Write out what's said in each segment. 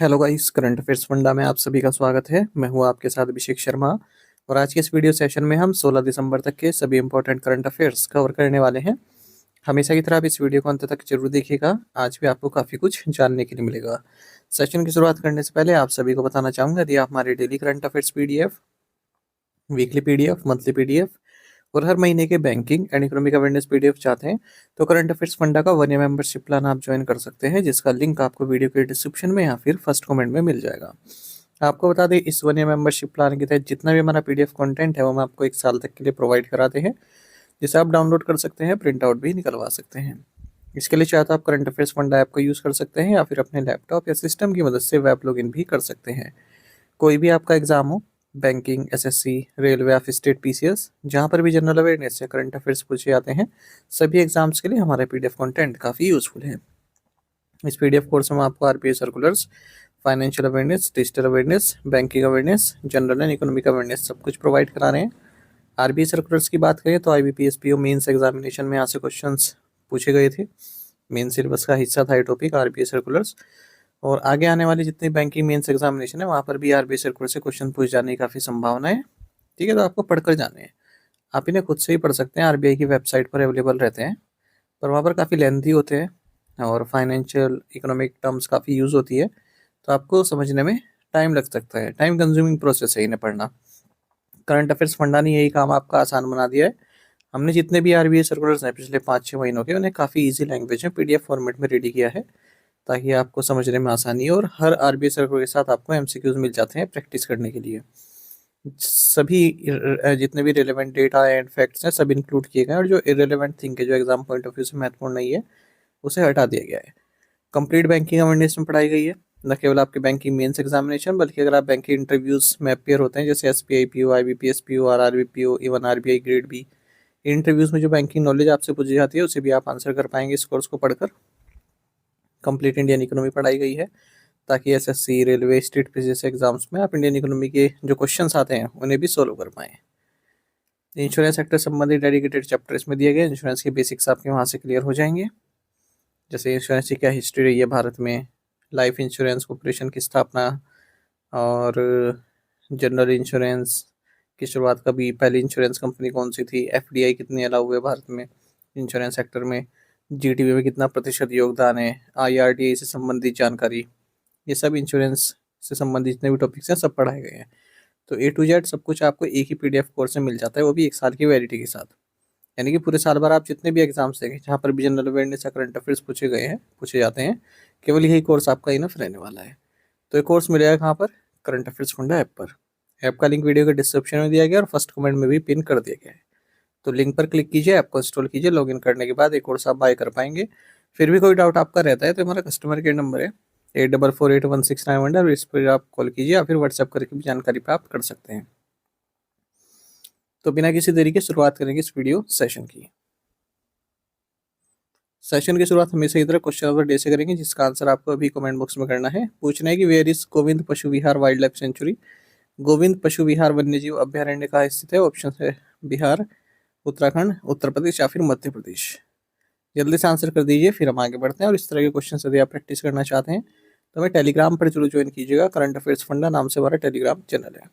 Hello guys, current affairs funda में आप सभी का स्वागत है। मैं हूं आपके साथ अभिषेक शर्मा। और आज के इस वीडियो सेशन में हम 16 दिसंबर तक के सभी इंपॉर्टेंट करंट अफेयर्स कवर करने वाले हैं। हमेशा की तरह आप इस वीडियो को अंत तक जरूर देखिएगा। आज भी आपको काफ़ी कुछ जानने के लिए मिलेगा। सेशन की शुरुआत करने से पहले आप सभी को बताना चाहूँगा, यदि आप हमारे daily current affairs PDF, weekly PDF, monthly PDF और हर महीने के banking and economic awareness PDF चाहते हैं तो करंट अफेयर्स फंडा का 1 ईयर मेंबरशिप प्लान आप ज्वाइन कर सकते हैं, जिसका लिंक आपको वीडियो के डिस्क्रिप्शन में या फिर फर्स्ट कमेंट में मिल जाएगा। आपको बता दें, इस 1 ईयर मेंबरशिप प्लान के तहत जितना भी हमारा पीडीएफ कंटेंट है वो हम आपको 1 साल तक के लिए प्रोवाइड कराते हैं, जिसे आप डाउनलोड कर सकते हैं, प्रिंट आउट भी निकलवा सकते हैं। इसके लिए चाहे तो आप करंट अफेयर्स फंडा ऐप को यूज़ कर सकते हैं या फिर अपने लैपटॉप या सिस्टम की मदद से वेब लॉगिन भी कर सकते हैं। कोई भी आपका एग्जाम हो, बैंकिंग, एसएससी, रेलवे या फिर स्टेट पीसीएस, जहाँ पर भी जनरल अवेयरनेस या करंट अफेयर्स पूछे जाते हैं, सभी एग्जाम्स के लिए हमारा पीडीएफ कंटेंट काफ़ी यूजफुल है। इस पीडीएफ कोर्स में आपको RBI circulars, financial awareness, digital awareness, banking awareness, general and economic awareness सब कुछ प्रोवाइड करा रहे हैं। आरबीआई सर्कुलर्स की बात करें तो आईबीपीएस पीओ मेंस एग्जामिनेशन में यहाँ से क्वेश्चंस पूछे गए थे। मेन सिलेबस का हिस्सा था ये टॉपिक, आरबीआई सर्कुलर्स। और आगे आने वाली जितनी बैंकिंग मेंस एग्जामिनेशन है वहाँ पर भी आरबीआई सर्कुलर से क्वेश्चन पूछ जाने की काफ़ी संभावना है। ठीक है, तो आपको पढ़कर जाने हैं। आप इन्हें खुद से ही पढ़ सकते हैं, आरबीआई की वेबसाइट पर अवेलेबल रहते हैं, पर वहाँ पर काफ़ी लेंथी होते हैं और फाइनेंशियल इकोनॉमिक टर्म्स काफ़ी यूज़ होती है, तो आपको समझने में टाइम लग सकता है। टाइम कंज्यूमिंग प्रोसेस है इन्हें पढ़ना। करंट अफेयर्स फंडा ने यही काम आपका आसान बना दिया है। हमने जितने भी आरबीआई सर्कुलर्स हैं पिछले 5-6 महीनों के, उन्हें काफ़ी ईजी लैंग्वेज में पीडीएफ फॉर्मेट में रेडी किया है, ताकि आपको समझने में आसानी हो। और हर आरबीआई सर्कुलर के साथ आपको एमसीक्यूज मिल जाते हैं प्रैक्टिस करने के लिए। सभी जितने भी रिलेवेंट डेटा एंड फैक्ट्स हैं सब इंक्लूड किए गए हैं, और जो इरेलीवेंट थिंग है, जो एग्जाम पॉइंट ऑफ व्यू से महत्वपूर्ण नहीं है, उसे हटा दिया गया है। कंप्लीट बैंकिंग अवेयरनेस में पढ़ाई गई है, न केवल आपके बैंकिंग मेंस एग्जामिनेशन, बल्कि अगर आप बैंकिंग इंटरव्यूज में अपियर होते हैं, जैसे SBI PO, IBPS PO, RRB PO, even RBI grade B, interviews में जो बैंकिंग नॉलेज आपसे पूछी जाती है उसे भी आप आंसर कर पाएंगे इस कोर्स को पढ़कर। कंप्लीट इंडियन इकोनॉमी पढ़ाई गई है, ताकि एसएससी, रेलवे, स्टेट पीसी जैसे एग्जाम्स में आप इंडियन इकोनॉमी के जो क्वेश्चंस आते हैं उन्हें भी सोल्व कर पाएँ। इंश्योरेंस सेक्टर संबंधित डेडिकेटेड चैप्टर इसमें दिए गए। इंश्योरेंस के बेसिक्स आपके वहाँ से क्लियर हो जाएंगे, जैसे इंश्योरेंस की क्या हिस्ट्री रही है भारत में, लाइफ इंश्योरेंस कॉर्पोरेशन की स्थापना, और जनरल इंश्योरेंस की शुरुआत कभी, पहली इंश्योरेंस कंपनी कौन सी थी, एफडीआई कितने अलाउ हुए भारत में इंश्योरेंस सेक्टर में, जीडीपी में कितना प्रतिशत योगदान है, आईआरडीए से संबंधित जानकारी, ये सब इंश्योरेंस से संबंधित जितने भी टॉपिक्स हैं सब पढ़ाए गए हैं। तो ए टू जेड सब कुछ आपको एक ही पीडीएफ कोर्स में मिल जाता है, वो भी 1 साल की वैलिडिटी के साथ। यानी कि पूरे साल भर आप जितने भी एग्जाम्स देंगे जहाँ पर भी जनरल अवेयरनेस या करंट अफेयर्स पूछे जाते हैं, केवल यही कोर्स आपका इनफ रहने वाला है। तो ये कोर्स मिलेगा कहाँ पर? करंट अफेयर्स फंडा ऐप पर। ऐप का लिंक वीडियो के डिस्क्रिप्शन में दिया गया और फर्स्ट कमेंट में भी पिन कर दिया गया है। तो लिंक पर क्लिक कीजिए, ऐप को इंस्टॉल कीजिए, लॉगिन करने के बाद एक कोर्स आप बाय कर पाएंगे। फिर भी कोई डाउट आपका रहता है तो हमारा कस्टमर केयर नंबर है 84481691, इस पर आप कॉल कीजिए या फिर व्हाट्सएप करके भी जानकारी प्राप्त कर सकते हैं। तो बिना किसी देरी के शुरुआत करेंगे इस वीडियो सेशन की। सेशन की शुरुआत हमेशा की तरह क्वेश्चन ऑफ द डे से करेंगे, जिसका आंसर आपको अभी कमेंट बॉक्स में करना है। पूछना है कि वेयर इज गोविंद पशु विहार वाइल्ड लाइफ सेंचुरी? गोविंद पशु विहार वन्यजीव अभ्यारण्य कहाँ स्थित है? ऑप्शन है बिहार, उत्तराखंड, उत्तर प्रदेश या फिर मध्य प्रदेश। जल्दी से आंसर कर दीजिए, फिर हम आगे बढ़ते हैं। और इस तरह के क्वेश्चन यदि आप प्रैक्टिस करना चाहते हैं तो हमें टेलीग्राम पर जरूर ज्वाइन कीजिएगा। करंट अफेयर्स फंडा नाम से हमारा टेलीग्राम चैनल है।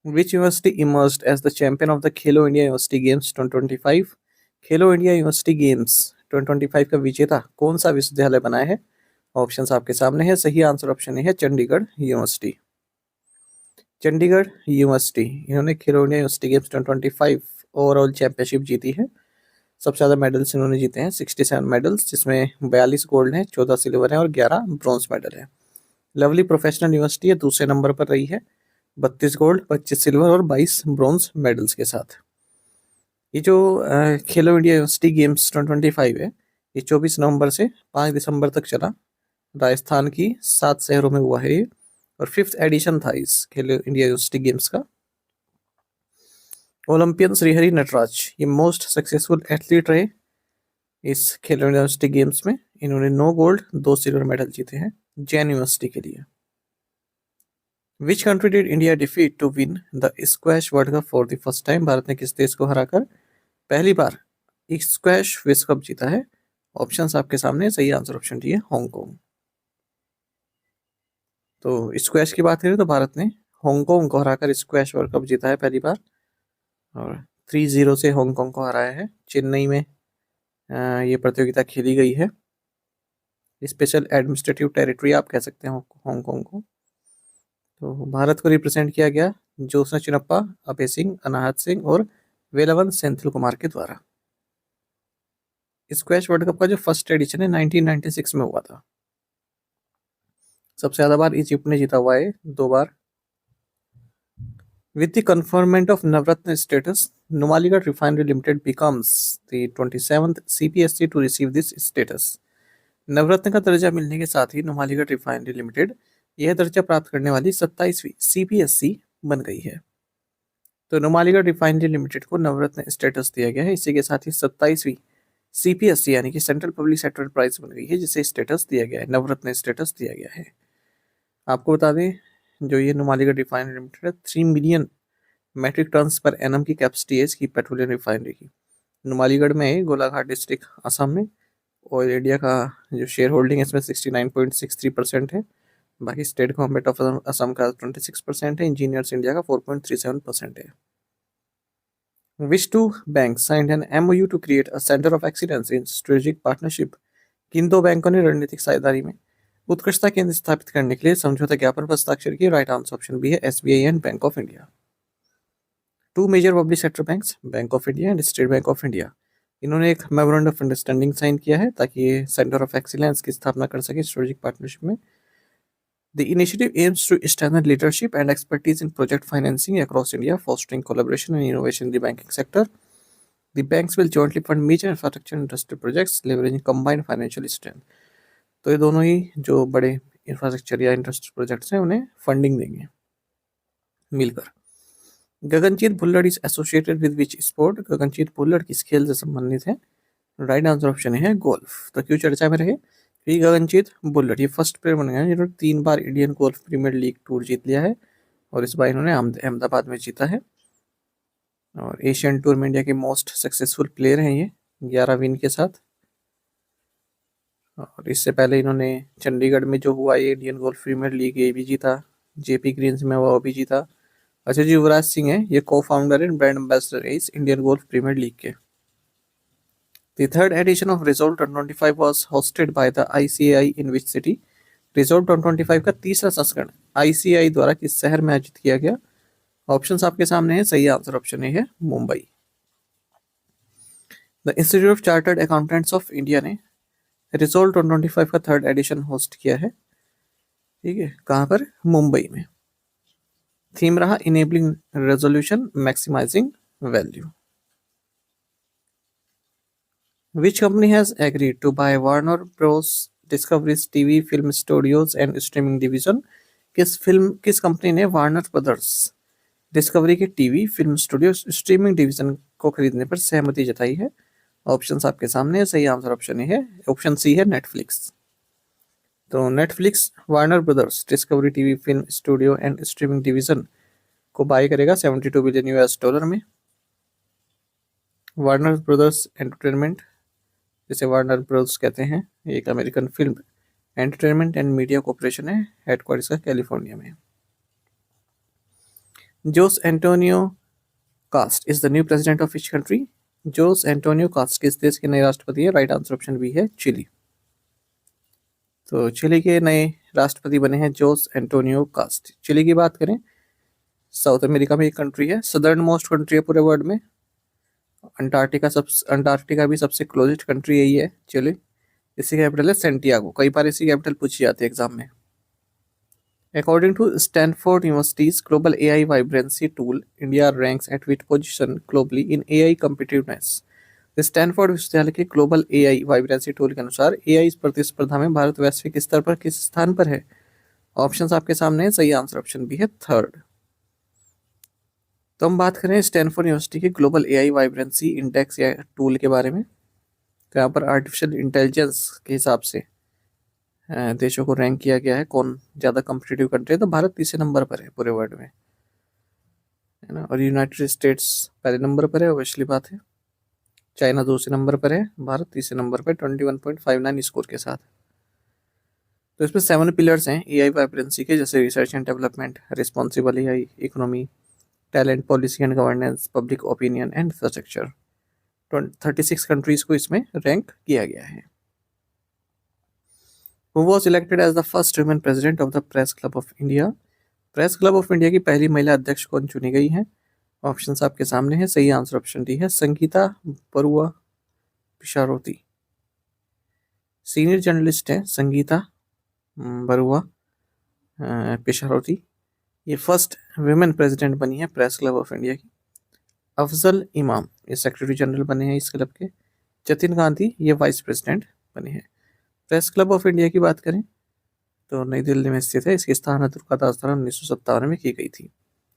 Which university emerged as the champion of the Khelo India university games 2025? Khelo India university games 2025 का विजेता कौन सा विश्वविद्यालय बनाया है? ऑप्शंस आपके सामने है। सही आंसर ऑप्शन है चंडीगढ़ यूनिवर्सिटी। चंडीगढ़ यूनिवर्सिटी, इन्होंने खेलो India university games 2025 overall championship जीती है। सबसे ज़्यादा मेडल्स इन्होंने जीते हैं, 67 मेडल्स, जिसमें 42 गोल्ड हैं, 14 सिल्वर हैं और 11 ब्रॉन्ज मेडल है। लवली प्रोफेशनल यूनिवर्सिटी है, दूसरे नंबर पर रही है, 32 गोल्ड, 25 सिल्वर और 22 ब्रॉन्ज मेडल्स के साथ। ये जो खेलो इंडिया यूनिवर्सिटी गेम्स 2025 है, ये 24 नवंबर से 5 दिसंबर तक चला। राजस्थान की 7 शहरों में हुआ है ये, और 5th एडिशन था इस खेलो इंडिया यूनिवर्सिटी गेम्स का। ओलंपियन श्रीहरि नटराज ये मोस्ट सक्सेसफुल एथलीट रहे इस खेलो इंडिया यूनिवर्सिटी गेम्स में। इन्होंने 9 गोल्ड, 2 सिल्वर मेडल जीते हैं जैन यूनिवर्सिटी के लिए। Which country did India defeat to win the squash world cup for the first time? Bharat ने किस देश को हराकर पहली बार स्क्वैश विश्व कप जीता है? ऑप्शंस आपके सामने, सही आंसर ऑप्शन डी है हांगकांग। तो स्क्वैश की बात करें तो भारत ने हांगकांग को हराकर स्क्वैश वर्ल्ड कप जीता है पहली बार, और 3-0 से हांगकांग को हराया है। चेन्नई में ये प्रतियोगिता खेली गई है। स्पेशल एडमिनिस्ट्रेटिव टेरिटरी आप कह सकते हैं हांगकांग को। तो भारत को रिप्रेजेंट किया गया ज्योत्सना चिनप्पा, अभय सिंह, अनाहत सिंह और वेलवन सेंथिल कुमार के द्वारा। स्क्वैश वर्ल्ड कप का जो फर्स्ट एडिशन है 1996 में हुआ था। सबसे ज्यादा बार इजिप्ट ने जीता हुआ है, 2 बार। With the conferment of Navratna status, Numaligarh Refinery Limited becomes the 27th CPSC to receive this status. नवरत्न का दर्जा मिलने के साथ ही नुमालीगढ़ रिफाइनरी लिमिटेड यह दर्जा प्राप्त करने वाली 27वीं CPSC बन गई है। तो नुमालीगढ़ रिफाइनरी लिमिटेड को नवरत्न स्टेटस दिया गया है। इसी के साथ ही 27वीं CPSC यानी कि सेंट्रल पब्लिक सेक्टर प्राइज बन गई है, जिसे स्टेटस दिया गया है, नवरत्न स्टेटस दिया गया है। आपको बता दें, जो ये नुमालीगढ़ रिफाइनरी लिमिटेड है, 3 million metric tons per annum की कैपेसिटी है इसकी पेट्रोलियम रिफाइनरी की। नुमालीगढ़ में गोलाघाट डिस्ट्रिक्ट असम में ऑयल इंडिया का जो शेयर होल्डिंग है इसमें 69.63% है। बाकी स्टेट गवर्नमेंट ऑफ असम का 26% है। इंजीनियर्स इंडिया का 4.37% है। Which two bank signed an MOU to create a centre of excellence in strategic partnership? किन 2 बैंकों ने रणनीतिक साझेदारी में उत्कृष्टता केंद्र स्थापित करने के लिए समझौता ज्ञापन पर हस्ताक्षर किए? राइट आंसर ऑप्शन बी है SBI and bank of India. 2 major public sector banks, bank of India and state bank of India, इन्होंने एक मेमोरेंडम ऑफ अंडरस्टैंडिंग साइन किया है ताकि ये सेंटर ऑफ एक्सीलेंस की स्थापना कर सके स्ट्रेटेजिक पार्टनरशिप में। The initiative aims to strengthen leadership and expertise in project financing across India, fostering collaboration and innovation in the banking sector. The banks will jointly fund major infrastructure industrial projects leveraging combined financial strength. तो ये दोनों ही जो बड़े infrastructure या industrial projects हैं उन्हें funding देंगे मिलकर। Gaganjeet Bhullar is associated with which sport? Gaganjeet Bhullar किस खेल से संबंधित है? राइट आंसर ऑप्शन है गोल्फ। तो क्यों चर्चा में रहे? क्योंकि गगनजीत भुल्लर ये फर्स्ट प्लेयर बन गए हैं जिन्होंने 3 बार Indian golf premier league tour जीत लिया है, और इस बार इन्होंने अहमदाबाद में जीता है। और एशियन टूर में इंडिया के मोस्ट सक्सेसफुल प्लेयर हैं ये, 11 विन के साथ। और इससे पहले इन्होंने चंडीगढ़ में जो हुआ ये इंडियन गोल्फ प्रीमियर लीग ये भी जीता, JP ग्रीन्स में हुआ वो भी जीता। अच्छा जी, युवराज सिंह है ये को-फाउंडर एंड ब्रांड एम्बेसडर है इस इंडियन गोल्फ प्रीमियर लीग के। The third edition of Resolve 2025 was hosted by the ICAI in which city? Resolve 2025 का तीसरा संस्करण ICAI द्वारा किस शहर में आयोजित किया गया? ऑप्शंस आपके सामने है, सही आंसर ऑप्शन ए है Mumbai. The institute of chartered accountants of India ने रिजोल्व 2025 का 3rd एडिशन होस्ट किया है, ठीक है, कहाँ पर? मुंबई में। थीम रहा enabling resolution maximising value. Which company has agreed to buy Warner Bros. Discovery's TV film studios and streaming division? किस कंपनी ने वार्नर ब्रदर्स डिस्कवरी के TV film studio streaming division को खरीदने पर सहमति जताई है? ऑप्शंस आपके सामने है, सही आंसर ऑप्शन ए है, ऑप्शन सी है नेटफ्लिक्स। तो Netflix Warner Brothers Discovery TV film studio and streaming division को बाय करेगा $72 बिलियन में। वार्नर ब्रदर्स एंटरटेनमेंट, जिसे वार्नर ब्रदर्स कहते हैं, एक American film entertainment and media corporation है, हेडक्वार्टर्स का कैलिफोर्निया में। Jose Antonio Kast is the new president of which country? Jose Antonio Kast किस देश के नए राष्ट्रपति है? राइट आंसर ऑप्शन बी है चिली। तो चिली के नए राष्ट्रपति बने हैं जोस एंटोनियो कास्ट। चिली की बात करें, साउथ अमेरिका में एक कंट्री है, सदर्न मोस्ट कंट्री है पूरे वर्ल्ड में। अंटार्कटिका भी सबसे क्लोजेस्ट कंट्री यही है चिली। इसकी कैपिटल है सेंटियागो। कई बार इसकी कैपिटल पूछी जाती है एग्जाम में। According to Stanford university's global AI vibrancy tool, India ranks at which position globally in AI competitiveness? Stanford विश्वविद्यालय के ग्लोबल AI वाइब्रेंसी टूल के अनुसार AI प्रतिस्पर्धा में भारत वैश्विक स्तर पर किस स्थान पर है? ऑप्शंस आपके सामने है, सही आंसर ऑप्शन बी है 3rd। तो हम बात करें स्टैनफोर्ड यूनिवर्सिटी के ग्लोबल AI वाइब्रेंसी इंडेक्स या टूल के बारे में। तो यहाँ पर आर्टिफिशियल इंटेलिजेंस के हिसाब से देशों को रैंक किया गया है, कौन ज़्यादा कम्पिटिटिव कंट्री है, तो भारत तीसरे नंबर पर है पूरे वर्ल्ड में, है ना। और यूनाइटेड स्टेट्स पहले नंबर पर है, ऑब्वियसली बात है। चाइना दूसरे नंबर पर है, भारत तीसरे नंबर पर 21.59 स्कोर के साथ। तो इसमें 7 पिलर्स हैं एआई वाइब्रेंसी के, जैसे research and development, responsible AI, economy, talent, policy and governance, public opinion and infrastructure. 36 countries को इसमें रैंक किया गया है। Who was elected as the first women president of the Press Club of India? Press club of India की पहली महिला अध्यक्ष कौन चुनी गई हैं? ऑप्शंस आपके सामने हैं। सही आंसर ऑप्शन डी है, संगीता बरुआ पिशारोती। सीनियर जर्नलिस्ट हैं संगीता बरुआ पिशारोती। ये फर्स्ट वुमेन प्रेसिडेंट बनी है प्रेस क्लब ऑफ इंडिया की। अफजल इमाम ये सेक्रेटरी जनरल बने हैं इस क्लब के। जतिन गांधी ये वाइस प्रेसिडेंट बने हैं। प्रेस क्लब ऑफ इंडिया की बात करें तो नई दिल्ली में स्थित है। इसकी स्थापना दुर्गा 1957 में की गई थी।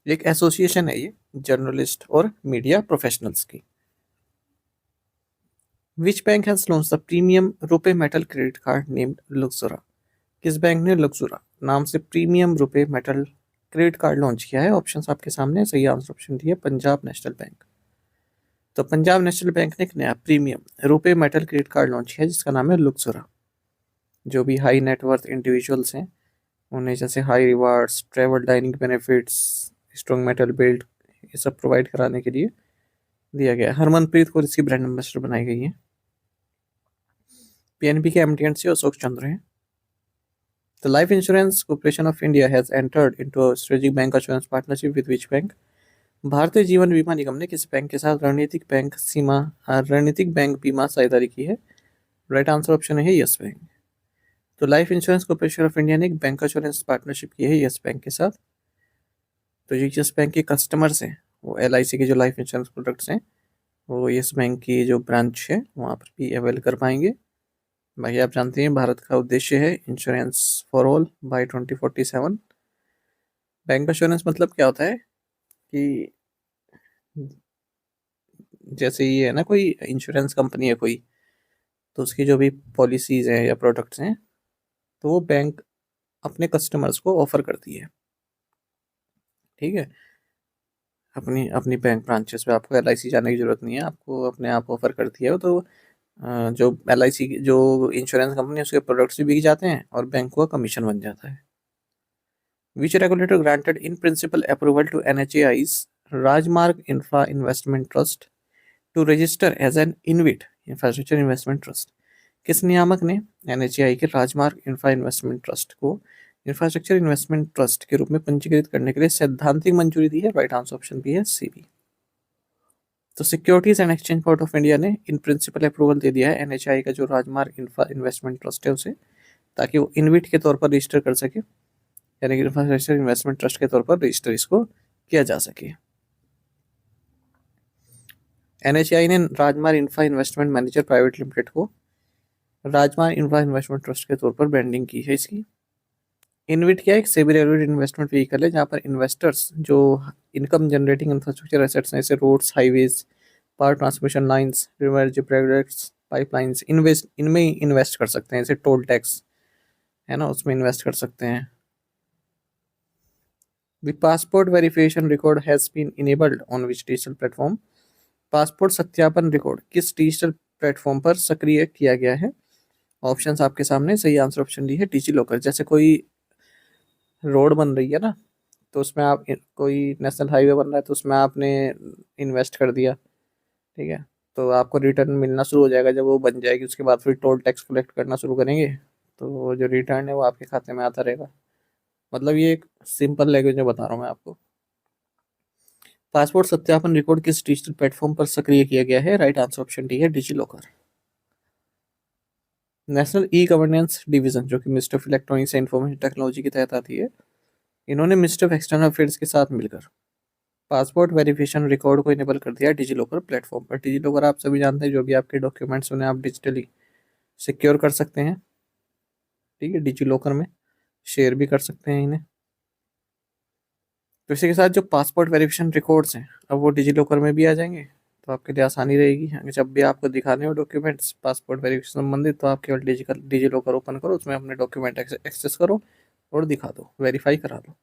एक एसोसिएशन है ये जर्नलिस्ट और मीडिया प्रोफेशनल्स की। Which bank has launched the premium RuPay metal credit card named Luxura? किस बैंक ने लुक्सुरा नाम से premium RuPay metal credit card launch किया है? ऑप्शंस आपके सामने। सही आंसर ऑप्शन डी है, पंजाब नेशनल बैंक। तो पंजाब नेशनल बैंक ने एक नया premium RuPay metal credit card launch किया जिसका नाम है लुक्सुरा। जो भी हाई नेटवर्थ इंडिविजुअल्स हैं उन्हें जैसे high rewards, travel dining benefits, strong metal belt, ये सब प्रोवाइड कराने के लिए दिया गया है। हरमनप्रीत कौर इसकी ब्रांड एम्बेसडर बनाई गई है। पीएनबी के एमडी से अशोक चंद्र हैं। The Life Insurance Corporation of India has entered into a strategic bank insurance partnership with which bank? Bharatiya Jeevan बीमा निगम ने किस बैंक के साथ रणनीतिक बैंक बीमा साझेदारी की है? राइट आंसर ऑप्शन है यस बैंक। तो life insurance corporation of India ने एक बैंक इंश्योरेंस पार्टनरशिप की है यस बैंक के साथ। तो जो यस बैंक के कस्टमर्स हैं वो LIC के जो लाइफ इंश्योरेंस प्रोडक्ट्स हैं वो यस बैंक की जो ब्रांच है वहाँ पर भी अवेल कर पाएंगे। बाकी आप जानते हैं भारत का उद्देश्य है insurance for all by 2047। Bank insurance मतलब क्या होता है कि जैसे ये है ना, कोई इंश्योरेंस कंपनी है कोई, तो उसकी जो भी पॉलिसीज़ हैं या प्रोडक्ट्स हैं तो वो बैंक अपने कस्टमर्स को ऑफर करती है। ठीक है, अपनी अपनी बैंक ब्रांचेस पे आपको LIC जाने की ज़रूरत नहीं है, आपको अपने आप ऑफर करती है। तो जो LIC जो इंश्योरेंस कंपनी है उसके प्रोडक्ट्स भी बिक जाते हैं और बैंक को कमीशन बन जाता है। Which regulator granted in principle approval to NHAI's Rajmarg infra investment trust to register as an InvIT infrastructure investment trust? किस नियामक ने NHAI के राजमार्ग इंफ्रा इन्वेस्टमेंट ट्रस्ट को इंफ्रास्ट्रक्चर इन्वेस्टमेंट ट्रस्ट के रूप में पंजीकृत करने के लिए सैद्धांतिक मंजूरी दी है? राइट आंसर ऑप्शन बी है CB। तो securities and exchange board of India ने इन प्रिंसिपल अप्रूवल दे दिया है NHAI का जो राजमार्ग इंफ्रा इन्वेस्टमेंट ट्रस्ट है उसे, ताकि वो इनविट के तौर पर रजिस्टर कर सके, यानी कि इंफ्रास्ट्रक्चर इन्वेस्टमेंट ट्रस्ट के तौर पर रजिस्टर इसको किया जा सके। NHAI ने राजमार्ग infra investment manager private limited को राजमार्ग इंफ्रा इन्वेस्टमेंट ट्रस्ट के तौर पर ब्रांडिंग की है इसकी। इनविट क्या एक सेबी रेगुलेटेड इन्वेस्टमेंट व्हीकल है जहाँ पर इन्वेस्टर्स जो इनकम जनरेटिंग इंफ्रास्ट्रक्चर एसेट्स हैं जैसे roads, highways, power transmission lines, river projects, pipelines, इनमें इन्वेस्ट कर सकते हैं। जैसे टोल टैक्स है ना, उसमें इन्वेस्ट कर सकते हैं। The passport verification record has been enabled on which digital platform? Passport सत्यापन रिकॉर्ड किस डिजिटल प्लेटफॉर्म पर सक्रिय किया गया है? ऑप्शंस आपके सामने। सही आंसर ऑप्शन डी है डिजी लॉकर। जैसे कोई रोड बन रही है ना, तो उसमें आप कोई नेशनल हाईवे बन रहा है तो उसमें आपने इन्वेस्ट कर दिया, ठीक है, तो आपको रिटर्न मिलना शुरू हो जाएगा जब वो बन जाएगी। उसके बाद फिर टोल टैक्स कलेक्ट करना शुरू करेंगे तो जो रिटर्न है वो आपके खाते में आता रहेगा। मतलब ये एक सिंपल लैंग्वेज में बता रहा हूँ मैं आपको। पासपोर्ट सत्यापन रिकॉर्ड किस डिजिटल प्लेटफॉर्म पर सक्रिय किया गया है? राइट आंसर ऑप्शन डी है DigiLocker. National e governance division जो कि ministry of electronics and information technology के तहत आती है, इन्होंने मिनिस्ट्री ऑफ एक्सटर्नल अफेयर्स के साथ मिलकर पासपोर्ट वेरिफिकेशन रिकॉर्ड को इनेबल कर दिया डिजी लॉकर प्लेटफॉर्म पर। डिजी लॉकर आप सभी जानते हैं, जो भी आपके डॉक्यूमेंट्स उन्हें आप डिजिटली सिक्योर कर सकते हैं। ठीक है, डिजी लॉकर में शेयर भी कर सकते हैं इन्हें। तो इसी के साथ जो पासपोर्ट वेरिफिकेशन रिकॉर्ड्स हैं अब वो डिजी लॉकर में भी आ जाएंगे, तो आपके लिए आसानी रहेगी। अगर जब भी आपको दिखाने हो डॉक्यूमेंट्स पासपोर्ट वेरिफिकेशन संबंधित, तो आप केवल डिजी लॉकर ओपन करो, उसमें अपने डॉक्यूमेंट एक्सेस करो और दिखा दो, वेरीफाई करा दो।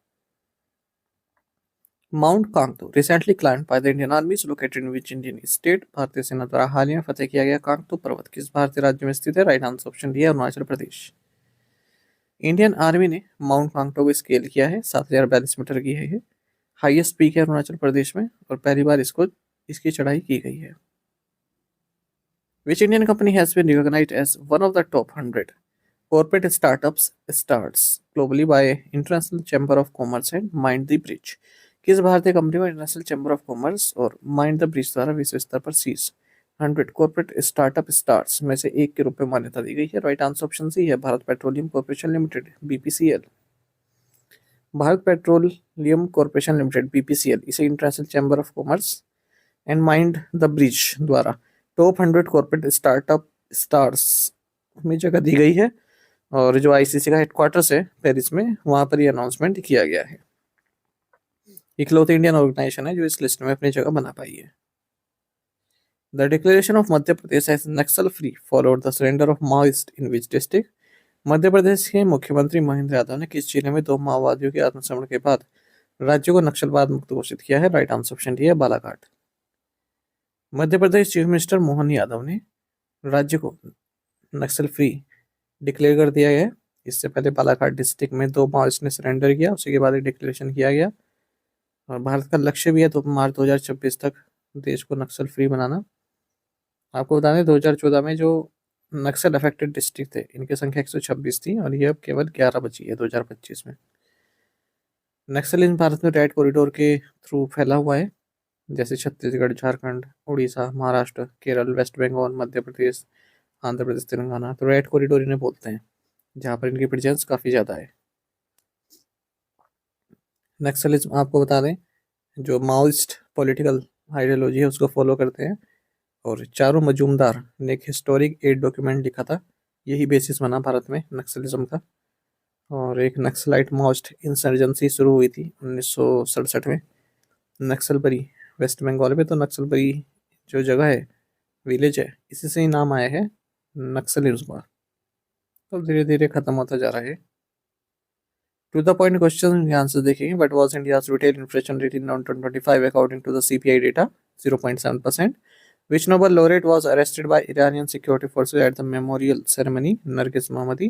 Mount Kangtu recently climb by the Indian army is located in which Indian state? भारतीय सेना द्वारा हाल ही में फतेह किया गया कांगतू पर्वत किस भारतीय राज्य में स्थित है? राइट आंसर ऑप्शन डी है अरुणाचल प्रदेश। इंडियन आर्मी ने माउंट कांगटो को स्केल किया है, 7042 मीटर की है ये। हाईएस्ट पीक है अरुणाचल प्रदेश में और पहली बार इसकी चढ़ाई की गई है। Which Indian company has been recognised as one of the top 100 corporate starts globally by international chamber of commerce and mind the bridge? किस भारतीय कंपनी को इंटरनेशनल चैम्बर ऑफ कॉमर्स और माइंड द ब्रिज द्वारा विश्व स्तर पर शीर्ष 100 कॉर्पोरेट स्टार्टअप स्टार्स में से एक के रूप में मान्यता दी गई है? राइट आंसर ऑप्शन सी है Bharat petroleum corporation limited, BPCL. Bharat petroleum corporation limited, BPCL, इसे international chamber of commerce and mind the bridge द्वारा टॉप 100 कॉर्पोरेट स्टार्टअप स्टार्स में जगह दी गई है। और जो आईसीसी का हेडक्वार्टर्स है पेरिस में, वहां पर ये अनाउंसमेंट किया गया है। इकलौती इंडियन ऑर्गेनाइजेशन है जो इस लिस्ट में अपनी जगह बना पाई है। The declaration of Madhya Pradesh as Naxal free followed the surrender of Maoist in which district? Madhya Pradesh के मुख्यमंत्री महेंद्र यादव ने किस जिले में 2 माओवादियों के आत्मसमर्पण के बाद राज्य को नक्सलवाद मुक्त घोषित किया है? राइट आंसर ऑप्शन डी है बालाघाट। मध्य प्रदेश चीफ मिनिस्टर मोहन यादव ने राज्य को नक्सल फ्री डिक्लेयर कर दिया है। इससे पहले बालाघाट डिस्ट्रिक्ट में 2 माओइस्ट ने सरेंडर किया, उसी के बाद डिक्लेरेशन किया गया। और भारत का लक्ष्य भी है 2 मार्च 2026 तक देश को नक्सल फ्री बनाना। आपको बता दें 2014 में जो नक्सल अफेक्टेड डिस्ट्रिक्ट थे, इनकी संख्या 126 थी और ये अब केवल 11 बची है 2025 में। नक्सलिज्म भारत में रेड कॉरिडोर के थ्रू फैला हुआ है, जैसे छत्तीसगढ़, झारखंड, उड़ीसा, महाराष्ट्र, केरल, वेस्ट बंगाल, मध्य प्रदेश, आंध्र प्रदेश, तेलंगाना। तो रेड कॉरिडोर इन्हें बोलते हैं, जहाँ पर इनकी प्रेजेंस काफ़ी ज़्यादा है। नक्सलिज्म आपको बता दें जो माओइस्ट पॉलिटिकल आइडियोलॉजी है उसको फॉलो करते हैं। और चारू मजूमदार ने एक हिस्टोरिक एड डॉक्यूमेंट लिखा था, यही बेसिस बना भारत में नक्सलिज्म का। और एक नक्सलाइट माओइस्ट इंसर्जेंसी शुरू हुई थी 1967 में नक्सलबरी, वेस्ट बंगाल में। तो नक्सलबरी जो जगह है, विलेज है, इसी से ही नाम आया है नक्सलिज्म का। तो धीरे धीरे खत्म होता जा रहा है। टू द पॉइंट क्वेश्चन के आंसर देखेंगे। What was India's retail inflation rate in 2025 according to the CPI data? 0.7%. Which Nobel laureate was arrested by Iranian security forces at the memorial ceremony? Nargis Mohammadi.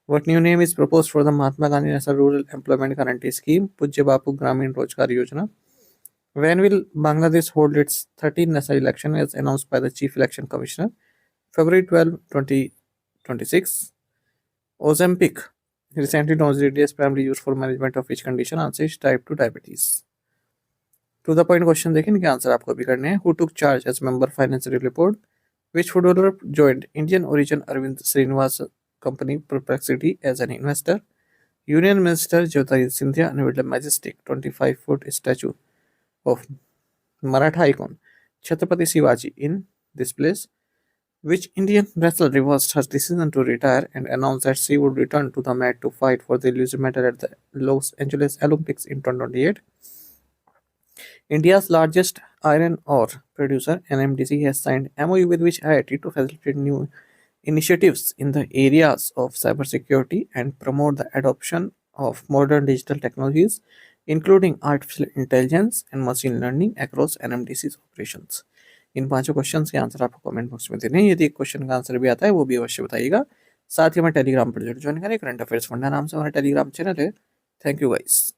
What new name is proposed for the Mahatma Gandhi National Rural Employment Guarantee Scheme? Pujya Bapu Gramin Rozgar Yojana. When will Bangladesh hold its 13th national election as announced by the Chief Election Commissioner? February 12, 2026. Ozempic recently launched as primarily used for management of which condition? Answer is type 2 diabetes. To the point question देखें, इनके answer आपको भी करने हैं। Who took charge as member financial report? Which footballer joined Indian origin Arvind Srinivas company Perplexity as an investor? Union minister Jyotiraditya Scindia unveiled majestic 25 foot statue of Maratha icon Chhatrapati Shivaji in this place? Which Indian wrestler reversed her decision to retire and announced that she would return to the mat to fight for the elusive medal at the Los Angeles Olympics in 2028? India's largest iron ore producer, NMDC, has signed MOU with which IIT to facilitate new initiatives in the areas of cybersecurity and promote the adoption of modern digital technologies, including artificial intelligence and machine learning across NMDC's operations. In 5 questions के answer आपको comment box में देने हैं। यदि एक question का answer भी आता है वो भी अवश्य बताइएगा। साथ ही हमें टेलीग्राम पर ज्वाइन करें। करंट अफेयर्स फंडा नाम से हमारा टेलीग्राम चैनल है। Thank you guys.